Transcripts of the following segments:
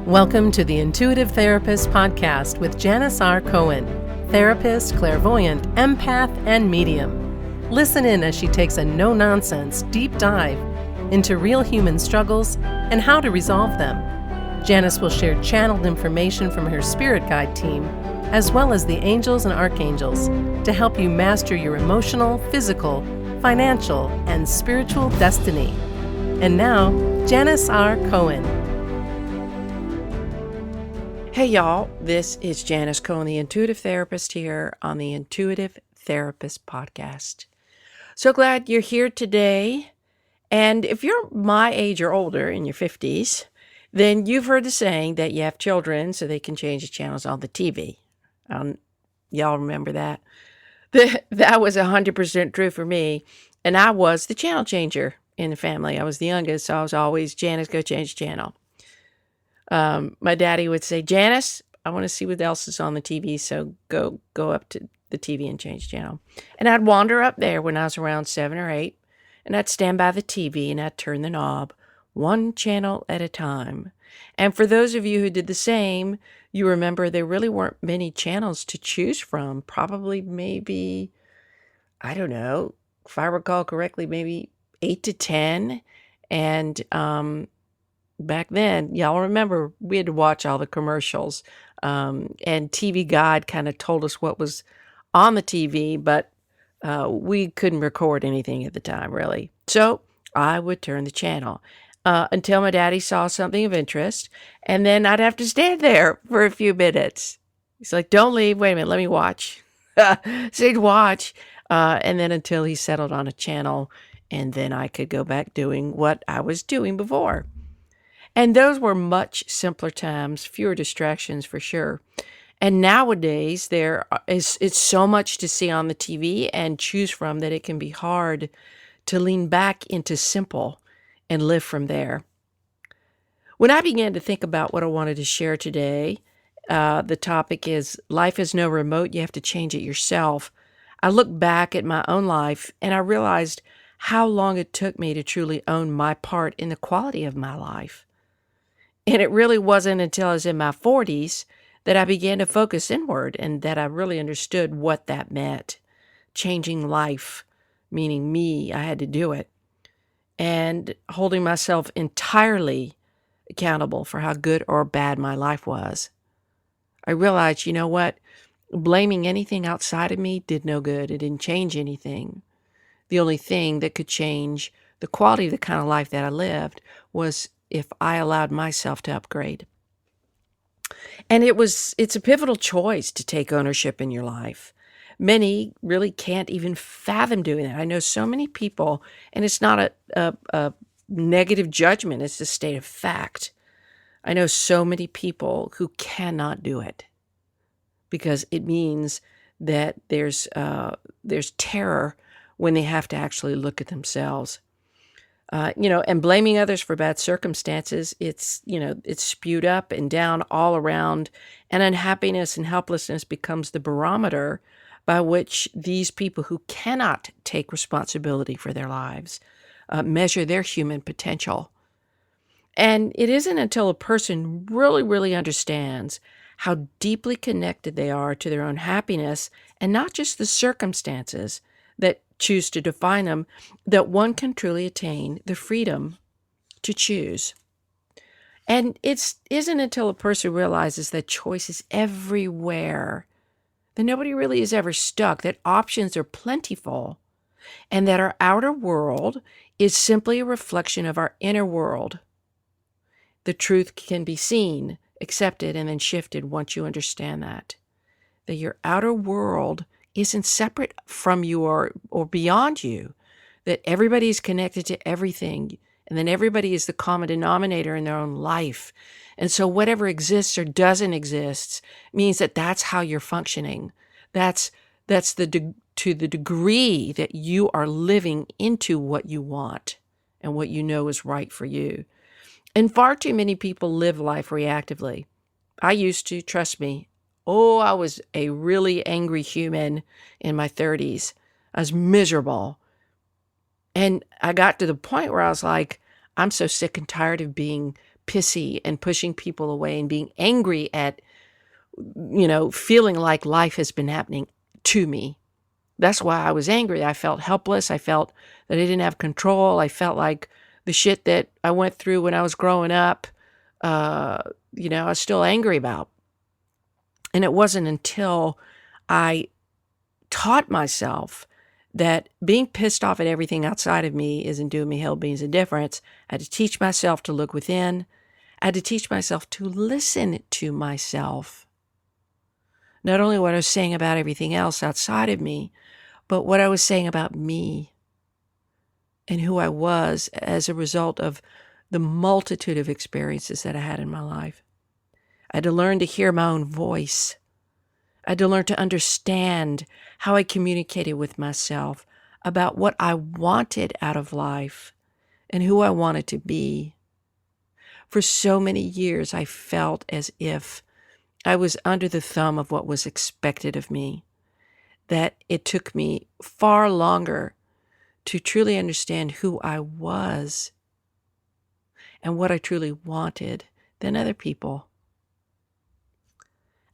Welcome to the Intuitive Therapist Podcast with Janis R. Cohen, therapist, clairvoyant, empath, and medium. Listen in as she takes a no-nonsense deep dive into real human struggles and how to resolve them. Janis will share channeled information from her spirit guide team, as well as the angels and archangels, to help you master your emotional, physical, financial, and spiritual destiny. And now, Janis R. Cohen. Hey y'all, this is Janis Cohen, the Intuitive Therapist here on the Intuitive Therapist Podcast. So glad you're here today. And if you're my age or older, in your 50s, then you've heard the saying that you have children so they can change the channels on the TV. Y'all remember that? That was 100% true for me. And I was the channel changer in the family. I was the youngest, so I was always, Janis, go change the channel. My daddy would say, Janis, I want to see what else is on the TV, so go up to the TV and change channel. And I'd wander up there when I was around 7 or 8, and I'd stand by the TV and I'd turn the knob one channel at a time. And for those of you who did the same, you remember there really weren't many channels to choose from. Probably maybe, I don't know, if I recall correctly, maybe 8 to 10. And back then, y'all remember, we had to watch all the commercials. And TV Guide kind of told us what was on the TV, but we couldn't record anything at the time, really. So I would turn the channel until my daddy saw something of interest, and then I'd have to stand there for a few minutes. He's like, don't leave. Wait a minute. Let me watch. So he'd watch, and then until he settled on a channel, and then I could go back doing what I was doing before. And those were much simpler times, fewer distractions for sure. And nowadays, it's so much to see on the TV and choose from that it can be hard to lean back into simple and live from there. When I began to think about what I wanted to share today, the topic is life is no remote, you have to change it yourself. I looked back at my own life and I realized how long it took me to truly own my part in the quality of my life. And it really wasn't until I was in my 40s that I began to focus inward and that I really understood what that meant. Changing life, meaning me, I had to do it. And holding myself entirely accountable for how good or bad my life was. I realized, you know what? Blaming anything outside of me did no good. It didn't change anything. The only thing that could change the quality of the kind of life that I lived was if I allowed myself to upgrade. And it's a pivotal choice to take ownership in your life. Many really can't even fathom doing that. I know so many people, and it's not a negative judgment, it's a state of fact. I know so many people who cannot do it because it means that there's terror when they have to actually look at themselves. And blaming others for bad circumstances, it's spewed up and down all around, and unhappiness and helplessness becomes the barometer by which these people who cannot take responsibility for their lives measure their human potential. And it isn't until a person really, really understands how deeply connected they are to their own happiness and not just the circumstances that choose to define them, that one can truly attain the freedom to choose. And it isn't until a person realizes that choice is everywhere, that nobody really is ever stuck, that options are plentiful, and that our outer world is simply a reflection of our inner world. The truth can be seen, accepted, and then shifted once you understand that your outer world isn't separate from you or beyond you, that everybody is connected to everything, and then everybody is the common denominator in their own life. And so whatever exists or doesn't exist means that that's how you're functioning. That's to the degree that you are living into what you want and what you know is right for you. And far too many people live life reactively. I used to, trust me. Oh, I was a really angry human in my 30s. I was miserable. And I got to the point where I was like, I'm so sick and tired of being pissy and pushing people away and being angry at, feeling like life has been happening to me. That's why I was angry. I felt helpless. I felt that I didn't have control. I felt like the shit that I went through when I was growing up, I was still angry about. And it wasn't until I taught myself that being pissed off at everything outside of me isn't doing me hell beans a difference. I had to teach myself to look within. I had to teach myself to listen to myself. Not only what I was saying about everything else outside of me, but what I was saying about me and who I was as a result of the multitude of experiences that I had in my life. I had to learn to hear my own voice. I had to learn to understand how I communicated with myself about what I wanted out of life and who I wanted to be. For so many years, I felt as if I was under the thumb of what was expected of me, that it took me far longer to truly understand who I was and what I truly wanted than other people.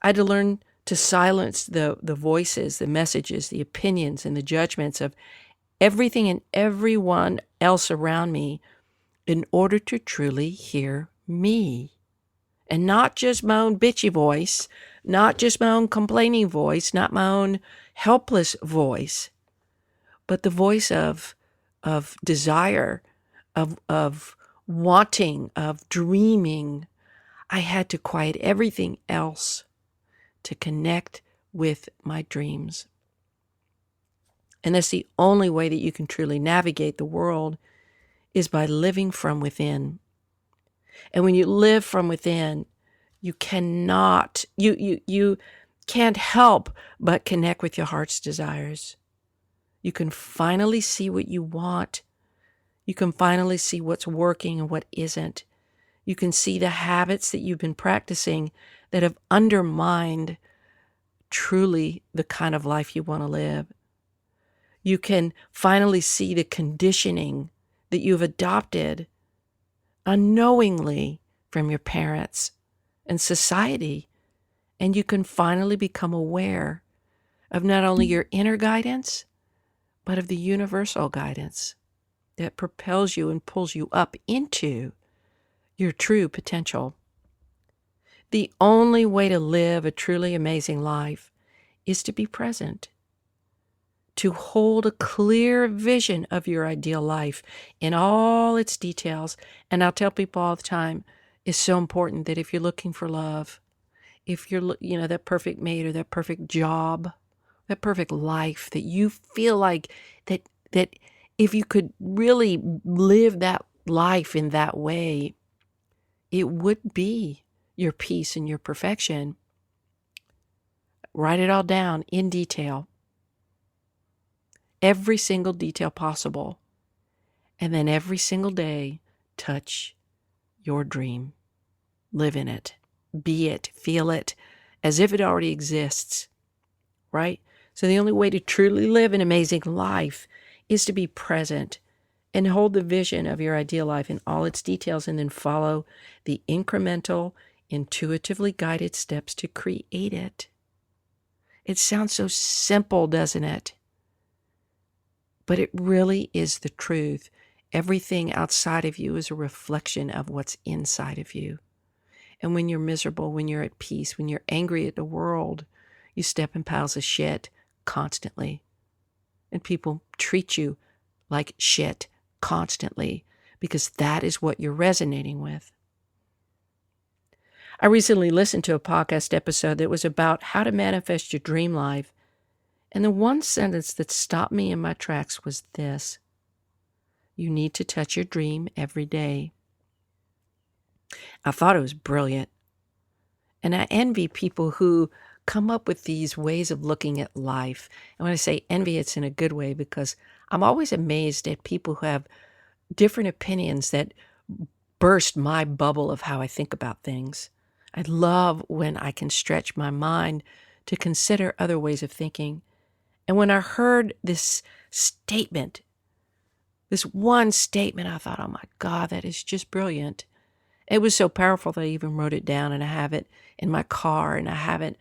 I had to learn to silence the voices, the messages, the opinions, and the judgments of everything and everyone else around me in order to truly hear me. And not just my own bitchy voice, not just my own complaining voice, not my own helpless voice, but the voice of desire, of wanting, of dreaming. I had to quiet everything else to connect with my dreams. And that's the only way that you can truly navigate the world, is by living from within. And when you live from within, you cannot, you can't help but connect with your heart's desires. You can finally see what you want. You can finally see what's working and what isn't. You can see the habits that you've been practicing that have undermined truly the kind of life you want to live. You can finally see the conditioning that you've adopted unknowingly from your parents and society. And you can finally become aware of not only your inner guidance, but of the universal guidance that propels you and pulls you up into your true potential. The only way to live a truly amazing life is to be present, to hold a clear vision of your ideal life in all its details. And I'll tell people all the time, it's so important that if you're looking for love, if you're, that perfect mate or that perfect job, that perfect life, that you feel like that if you could really live that life in that way, it would be your peace and your perfection. Write it all down in detail. Every single detail possible. And then every single day, touch your dream. Live in it. Be it. Feel it as if it already exists. Right? So the only way to truly live an amazing life is to be present and hold the vision of your ideal life in all its details, and then follow the incremental, intuitively guided steps to create it. It sounds so simple, doesn't it? But it really is the truth. Everything outside of you is a reflection of what's inside of you. And when you're miserable, when you're at peace, when you're angry at the world, you step in piles of shit constantly. And people treat you like shit constantly because that is what you're resonating with. I recently listened to a podcast episode that was about how to manifest your dream life. And the one sentence that stopped me in my tracks was this: you need to touch your dream every day. I thought it was brilliant. And I envy people who come up with these ways of looking at life. And when I say envy, it's in a good way, because I'm always amazed at people who have different opinions that burst my bubble of how I think about things. I love when I can stretch my mind to consider other ways of thinking. And when I heard this statement, this one statement, I thought, oh my God, that is just brilliant. It was so powerful that I even wrote it down, and I have it in my car, and I have it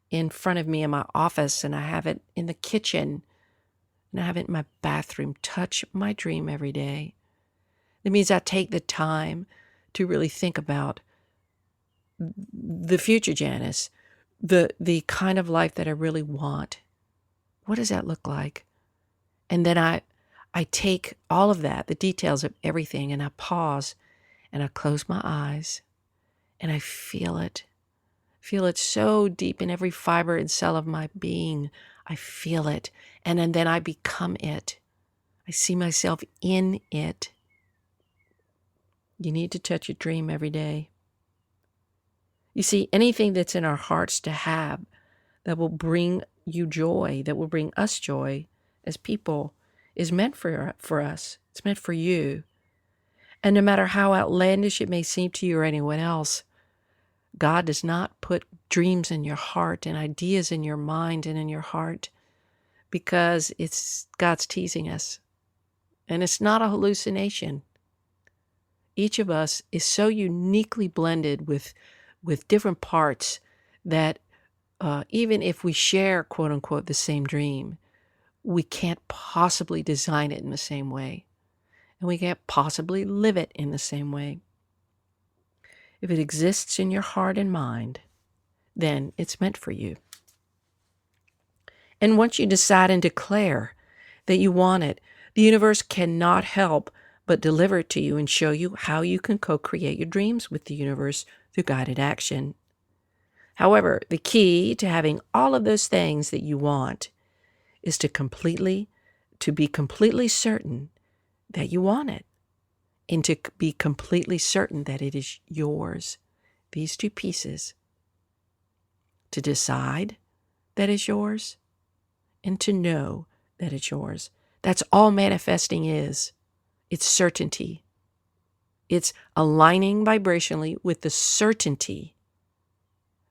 in front of me in my office, and I have it in the kitchen, and I have it in my bathroom. Touch my dream every day. It means I take the time to really think about the future Janis, the kind of life that I really want. What does that look like? And then I take all of that, the details of everything, and I pause and I close my eyes and I feel it. Feel it so deep in every fiber and cell of my being. I feel it. And then I become it. I see myself in it. You need to touch your dream every day. You see, anything that's in our hearts to have that will bring you joy, that will bring us joy as people, is meant for us. It's meant for you. And no matter how outlandish it may seem to you or anyone else, God does not put dreams in your heart and ideas in your mind and in your heart because it's God's teasing us. And it's not a hallucination. Each of us is so uniquely blended with different parts that even if we share, quote unquote, the same dream, we can't possibly design it in the same way. And we can't possibly live it in the same way. If it exists in your heart and mind, then it's meant for you. And once you decide and declare that you want it, the universe cannot help but deliver it to you and show you how you can co-create your dreams with the universe through guided action. However, the key to having all of those things that you want is to be completely certain that you want it, and to be completely certain that it is yours. These two pieces. To decide that it's yours and to know that it's yours. That's all manifesting is. It's certainty. It's aligning vibrationally with the certainty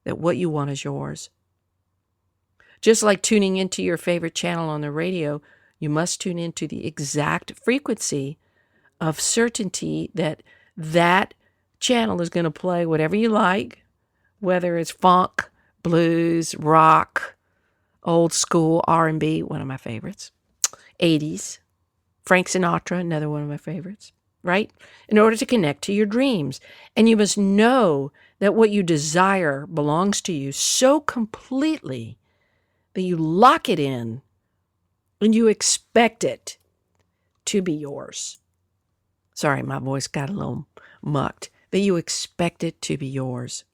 that what you want is yours. Just like tuning into your favorite channel on the radio, you must tune into the exact frequency of certainty that that channel is going to play whatever you like, whether it's funk, blues, rock, old school R&B, one of my favorites, 80s, Frank Sinatra, another one of my favorites, right? In order to connect to your dreams. And you must know that what you desire belongs to you so completely that you lock it in and you expect it to be yours. Sorry, my voice got a little mucked. That you expect it to be yours.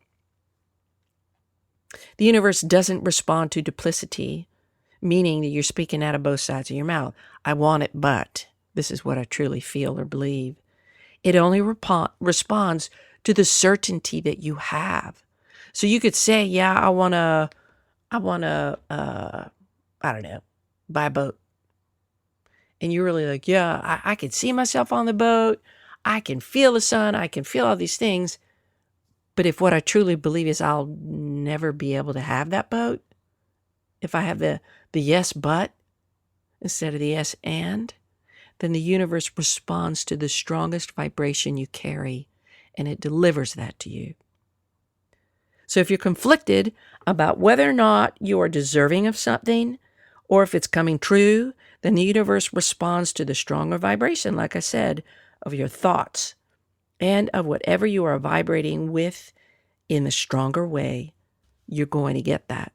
The universe doesn't respond to duplicity, meaning that you're speaking out of both sides of your mouth. I want it, but this is what I truly feel or believe. It only responds to the certainty that you have. So you could say, yeah, I want to, I don't know, buy a boat. And you're really like, yeah, I can see myself on the boat. I can feel the sun. I can feel all these things. But if what I truly believe is I'll never be able to have that boat, if I have the yes, but instead of the yes, and, then the universe responds to the strongest vibration you carry, and it delivers that to you. So if you're conflicted about whether or not you are deserving of something, or if it's coming true, then the universe responds to the stronger vibration, like I said, of your thoughts and of whatever you are vibrating with in the stronger way. You're going to get that.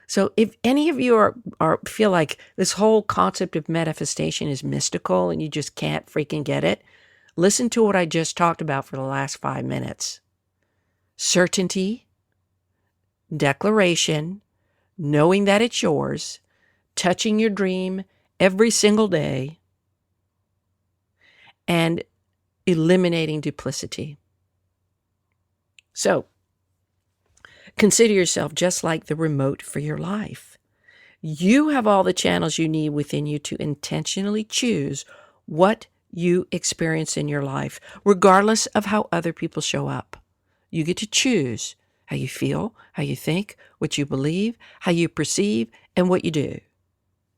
So if any of you are feel like this whole concept of manifestation is mystical and you just can't freaking get it, listen to what I just talked about for the last 5 minutes. Certainty, declaration, knowing that it's yours, touching your dream every single day, and eliminating duplicity. So, consider yourself just like the remote for your life. You have all the channels you need within you to intentionally choose what you experience in your life, regardless of how other people show up. You get to choose how you feel, how you think, what you believe, how you perceive, and what you do.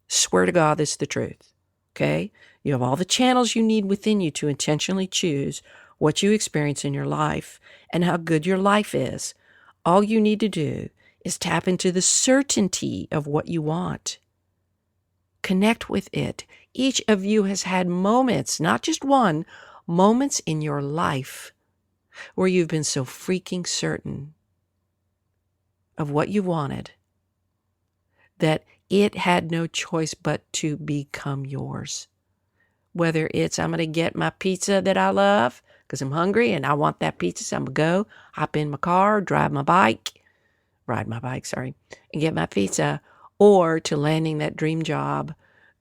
Swear to God, this is the truth. Okay? You have all the channels you need within you to intentionally choose what you experience in your life and how good your life is. All you need to do is tap into the certainty of what you want. Connect with it. Each of you has had moments, not just one, moments in your life where you've been so freaking certain of what you wanted that it had no choice but to become yours. Whether it's, I'm going to get my pizza that I love because I'm hungry and I want that pizza, so I'm going to go, hop in my car, ride my bike, and get my pizza, or to landing that dream job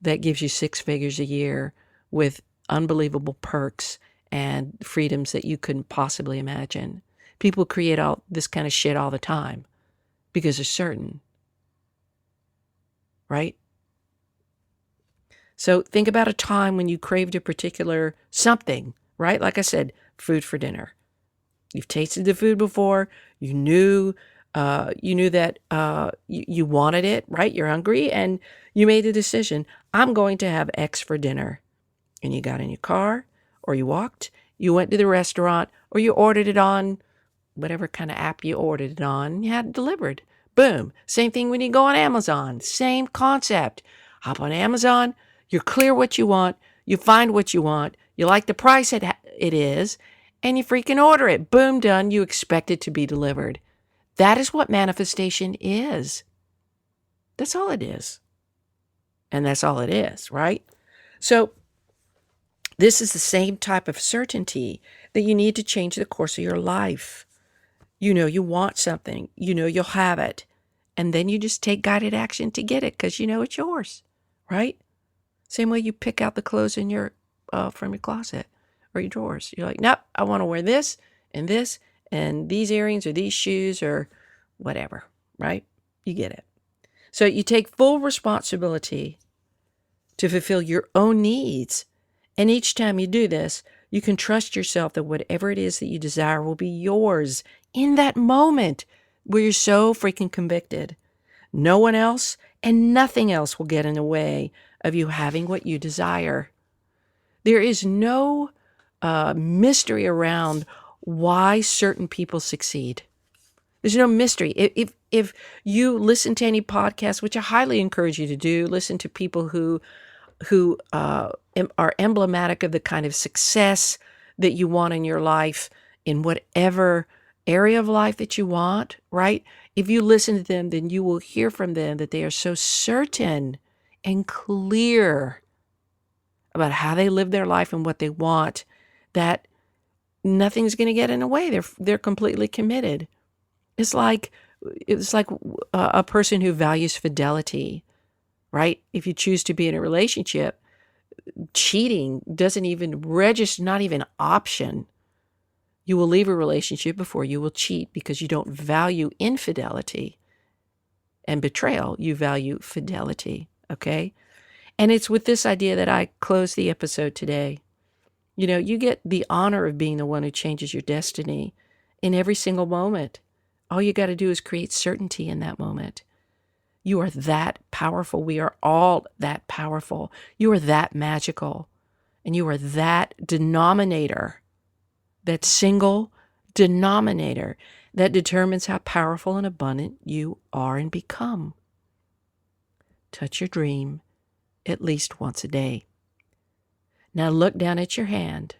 that gives you 6 figures a year with unbelievable perks and freedoms that you couldn't possibly imagine. People create all this kind of shit all the time because they're certain, right? So think about a time when you craved a particular something, right? Like I said, food for dinner. You've tasted the food before. You knew that you wanted it, right? You're hungry, and you made the decision. I'm going to have X for dinner. And you got in your car, or you walked, you went to the restaurant, or you ordered it on whatever kind of app you ordered it on, and you had it delivered. Boom. Same thing when you go on Amazon. Same concept. Hop on Amazon. You're clear what you want. You find what you want. You like the price it is, and you freaking order it. Boom, done. You expect it to be delivered. That is what manifestation is. That's all it is. And that's all it is, right? So this is the same type of certainty that you need to change the course of your life. You know you want something. You know you'll have it. And then you just take guided action to get it because you know it's yours, right? Same way you pick out the clothes in your from your closet or your drawers. You're like, nope, I want to wear this and these earrings or these shoes or whatever, right? You get it. So you take full responsibility to fulfill your own needs. And each time you do this, you can trust yourself that whatever it is that you desire will be yours in that moment where you're so freaking convicted. No one else and nothing else will get in the way of you having what you desire. There is no mystery around why certain people succeed. There's no mystery. If you listen to any podcast, which I highly encourage you to do, listen to people who are emblematic of the kind of success that you want in your life, in whatever area of life that you want, right? If you listen to them, then you will hear from them that they are so certain and clear about how they live their life and what they want that nothing's going to get in the way. They're completely committed. It's like a person who values fidelity, right? If you choose to be in a relationship, cheating doesn't even register, not even an option. You will leave a relationship before you will cheat because you don't value infidelity and betrayal. You value fidelity, okay? And it's with this idea that I close the episode today. You know, you get the honor of being the one who changes your destiny in every single moment. All you got to do is create certainty in that moment. You are that powerful. We are all that powerful. You are that magical. And you are that denominator, that single denominator that determines how powerful and abundant you are and become. Touch your dream at least once a day. Now look down at your hand.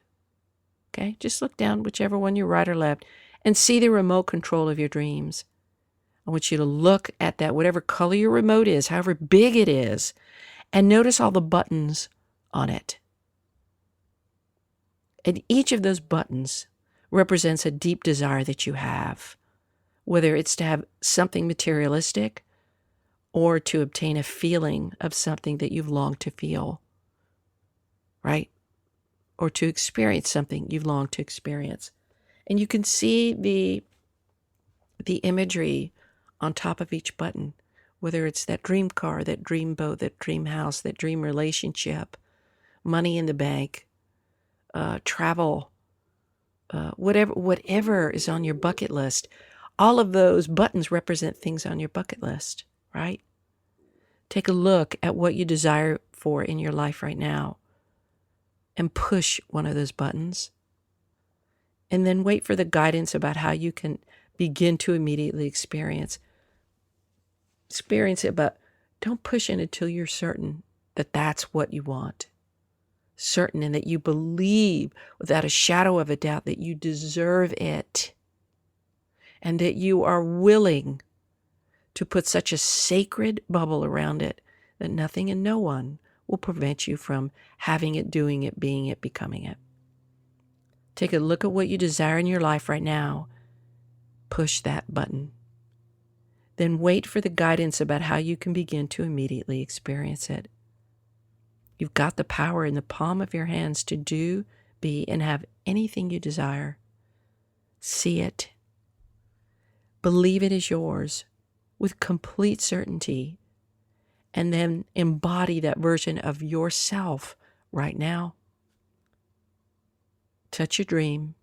Okay? Just look down, whichever one, your right or left, and see the remote control of your dreams. I want you to look at that, whatever color your remote is, however big it is, and notice all the buttons on it. And each of those buttons represents a deep desire that you have, whether it's to have something materialistic or to obtain a feeling of something that you've longed to feel, right? Or to experience something you've longed to experience. And you can see the imagery on top of each button, whether it's that dream car, that dream boat, that dream house, that dream relationship, money in the bank, travel, whatever is on your bucket list. All of those buttons represent things on your bucket list, right? Take a look at what you desire for in your life right now and push one of those buttons. And then wait for the guidance about how you can begin to immediately experience it, but don't push in until you're certain that that's what you want. Certain and that you believe without a shadow of a doubt that you deserve it, and that you are willing to put such a sacred bubble around it that nothing and no one will prevent you from having it, doing it, being it, becoming it. Take a look at what you desire in your life right now. Push that button. Then wait for the guidance about how you can begin to immediately experience it. You've got the power in the palm of your hands to do, be, and have anything you desire. See it. Believe it is yours with complete certainty, and then embody that version of yourself right now. Touch your dream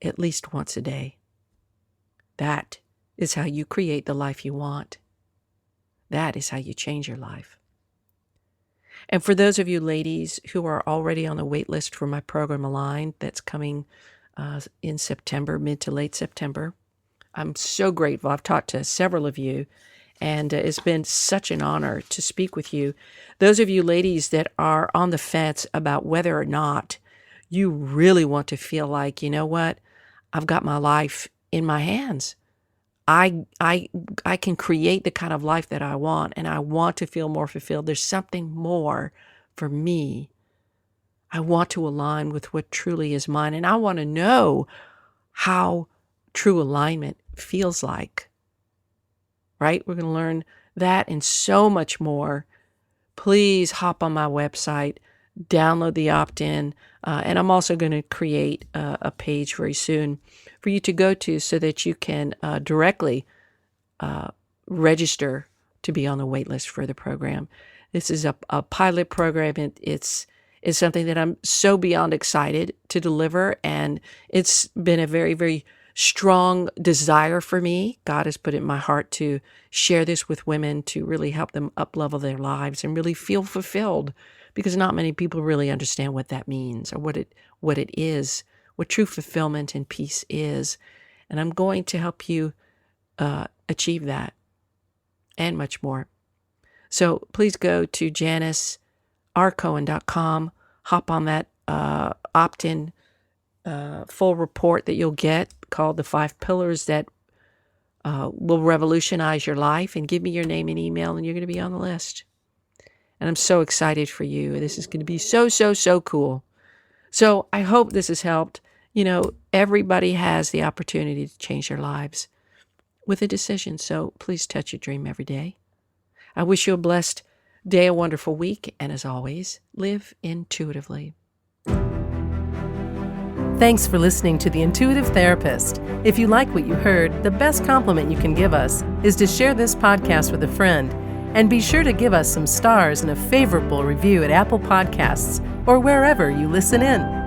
at least once a day. That is how you create the life you want. That is how you change your life. And for those of you ladies who are already on the wait list for my program Aligned, that's coming in September, mid to late September, I'm so grateful. I've talked to several of you, and it's been such an honor to speak with you. Those of you ladies that are on the fence about whether or not you really want to feel like, you know what, I've got my life in my hands. I can create the kind of life that I want, and I want to feel more fulfilled. There's something more for me. I want to align with what truly is mine, and I want to know how true alignment feels like. Right? We're going to learn that and so much more. Please hop on my website, download the opt-in, and I'm also going to create a page very soon for you to go to so that you can directly register to be on the wait list for the program. This is a pilot program. It's something that I'm so beyond excited to deliver, and it's been a very, very strong desire for me. God has put it in my heart to share this with women, to really help them up-level their lives and really feel fulfilled, because not many people really understand what that means, or what it is, what true fulfillment and peace is. And I'm going to help you achieve that and much more. So please go to janisrcohen.com, hop on that opt-in full report that you'll get called The 5 Pillars That Will Revolutionize Your Life, and give me your name and email, and you're going to be on the list. And I'm so excited for you. This is going to be so, so, so cool. So I hope this has helped. You know, everybody has the opportunity to change their lives with a decision. So please touch your dream every day. I wish you a blessed day, a wonderful week. And as always, live intuitively. Thanks for listening to The Intuitive Therapist. If you like what you heard, the best compliment you can give us is to share this podcast with a friend. And be sure to give us some stars and a favorable review at Apple Podcasts or wherever you listen in.